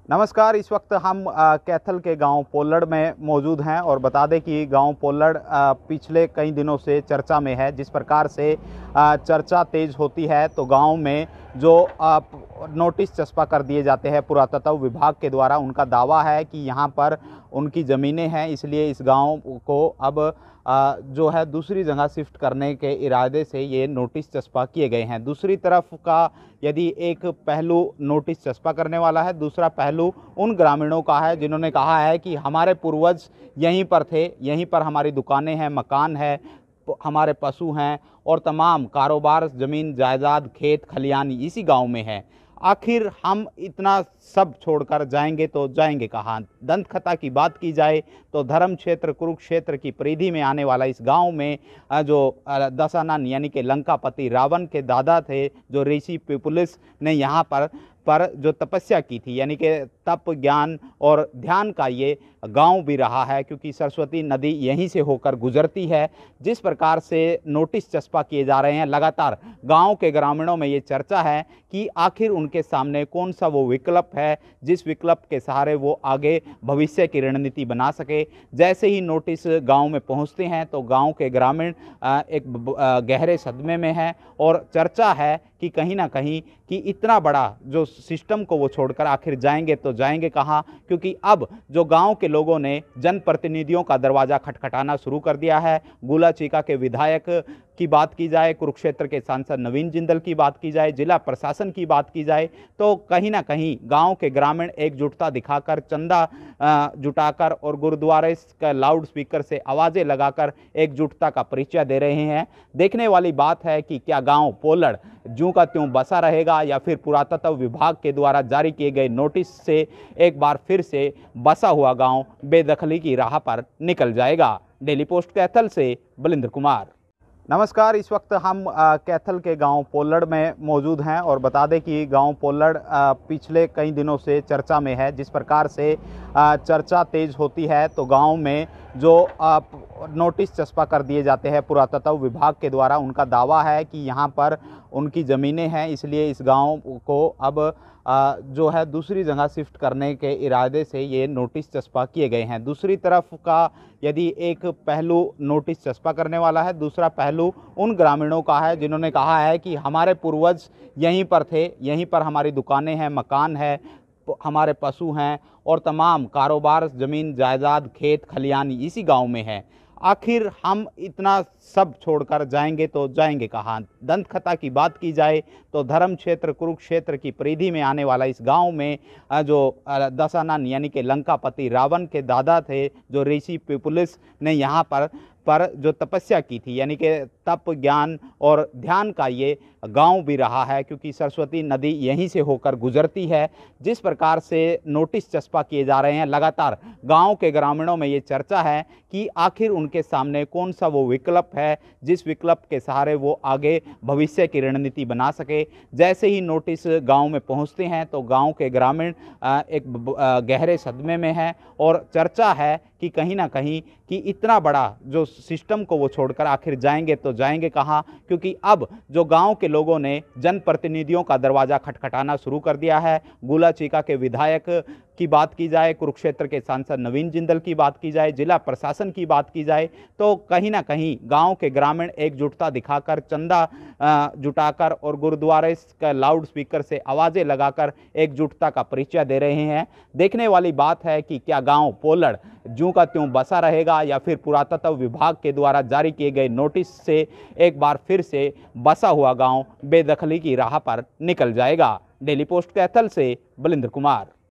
नमस्कार। इस वक्त हम कैथल के गांव पोल्लड़ में मौजूद हैं और बता दें कि गांव पोल्लड़ पिछले कई दिनों से चर्चा में है। जिस प्रकार से चर्चा तेज होती है तो गांव में जो नोटिस चस्पा कर दिए जाते हैं पुरातत्व विभाग के द्वारा, उनका दावा है कि यहां पर उनकी ज़मीनें हैं, इसलिए इस गांव को अब जो है दूसरी जगह शिफ्ट करने के इरादे से ये नोटिस चस्पा किए गए हैं। दूसरी तरफ का यदि एक पहलू नोटिस चस्पा करने वाला है, दूसरा पहलू उन ग्रामीणों का है जिन्होंने कहा है कि हमारे पूर्वज यहीं पर थे, यहीं पर हमारी दुकानें हैं, मकान है, हमारे पशु हैं और तमाम कारोबार, ज़मीन जायदाद, खेत खलियान इसी गांव में है। आखिर हम इतना सब छोड़कर जाएंगे तो जाएंगे कहाँ? दंतकथा की बात की जाए तो धर्म क्षेत्र कुरुक्षेत्र की परिधि में आने वाला इस गांव में जो दशानन यानी कि लंकापति रावण के दादा थे, जो ऋषि पिपुलिस ने यहाँ पर जो तपस्या की थी, यानी कि तप, ज्ञान और ध्यान का ये गांव भी रहा है, क्योंकि सरस्वती नदी यहीं से होकर गुजरती है। जिस प्रकार से नोटिस चस्पा किए जा रहे हैं, लगातार गांव के ग्रामीणों में ये चर्चा है कि आखिर उनके सामने कौन सा वो विकल्प है जिस विकल्प के सहारे वो आगे भविष्य की रणनीति बना सके। जैसे ही नोटिस गांव में पहुंचते हैं तो गांव के ग्रामीण एक गहरे सदमे में हैं और चर्चा है कि कहीं ना कहीं कि इतना बड़ा जो सिस्टम को वो छोड़कर आखिर जाएंगे तो जाएंगे कहाँ, क्योंकि अब जो गांव के लोगों ने जनप्रतिनिधियों का दरवाज़ा खटखटाना शुरू कर दिया है। गुलाचीका के विधायक की बात की जाए, कुरुक्षेत्र के सांसद नवीन जिंदल की बात की जाए, जिला प्रशासन की बात की जाए, तो कहीं ना कहीं गांव के ग्रामीण एकजुटता दिखाकर, चंदा जुटाकर और गुरुद्वारे का लाउड स्पीकर से आवाज़ें लगाकर एकजुटता का परिचय दे रहे हैं। देखने वाली बात है कि क्या गांव पोल्लड़ ज्यों का त्यों बसा रहेगा या फिर पुरातत्व विभाग के द्वारा जारी किए गए नोटिस से एक बार फिर से बसा हुआ गांव बेदखली की राह पर निकल जाएगा। डेली पोस्ट कैथल से बलिंद्र कुमार। नमस्कार। इस वक्त हम कैथल के गांव पोल्लड़ में मौजूद हैं और बता दें कि गांव पोल्लड़ पिछले कई दिनों से चर्चा में है। जिस प्रकार से चर्चा तेज होती है तो गांव में जो नोटिस चस्पा कर दिए जाते हैं पुरातत्व विभाग के द्वारा, उनका दावा है कि यहां पर उनकी ज़मीनें हैं, इसलिए इस गांव को अब जो है दूसरी जगह शिफ्ट करने के इरादे से ये नोटिस चस्पा किए गए हैं। दूसरी तरफ का यदि एक पहलू नोटिस चस्पा करने वाला है, दूसरा पहलू उन ग्रामीणों का है जिन्होंने कहा है कि हमारे पूर्वज यहीं पर थे, यहीं पर हमारी दुकानें हैं, मकान है, हमारे पशु हैं और तमाम कारोबार, ज़मीन जायदाद, खेत खलियान इसी गांव में है। आखिर हम इतना सब छोड़कर जाएंगे तो जाएंगे कहाँ? दंतकथा की बात की जाए तो धर्म क्षेत्र कुरुक्षेत्र की परिधि में आने वाला इस गांव में जो दशानन यानी कि लंकापति रावण के दादा थे, जो ऋषि पिपुलिस ने यहाँ पर जो तपस्या की थी, यानी कि तप, ज्ञान और ध्यान का ये गांव भी रहा है, क्योंकि सरस्वती नदी यहीं से होकर गुजरती है। जिस प्रकार से नोटिस चस्पा किए जा रहे हैं, लगातार गांव के ग्रामीणों में ये चर्चा है कि आखिर उनके सामने कौन सा वो विकल्प है जिस विकल्प के सहारे वो आगे भविष्य की रणनीति बना सके। जैसे ही नोटिस गांव में पहुंचते हैं तो गांव के ग्रामीण एक गहरे सदमे में हैं और चर्चा है कि कहीं ना कहीं कि इतना बड़ा जो सिस्टम को वो छोड़कर आखिर जाएंगे तो जाएंगे कहाँ, क्योंकि अब जो गांव के लोगों ने जनप्रतिनिधियों का दरवाज़ा खटखटाना शुरू कर दिया है। गुलाचीका के विधायक की बात की जाए, कुरुक्षेत्र के सांसद नवीन जिंदल की बात की जाए, जिला प्रशासन की बात की जाए, तो कहीं ना कहीं गांव के ग्रामीण एकजुटता दिखाकर, चंदा जुटाकर और गुरुद्वारे का लाउड स्पीकर से आवाज़ें लगाकर एकजुटता का परिचय दे रहे हैं। देखने वाली बात है कि क्या गांव पोल्लड़ ज्यों का त्यों बसा रहेगा या फिर पुरातत्व विभाग के द्वारा जारी किए गए नोटिस से एक बार फिर से बसा हुआ गांव बेदखली की राह पर निकल जाएगा। डेली पोस्ट कैथल से बलिंद्र कुमार।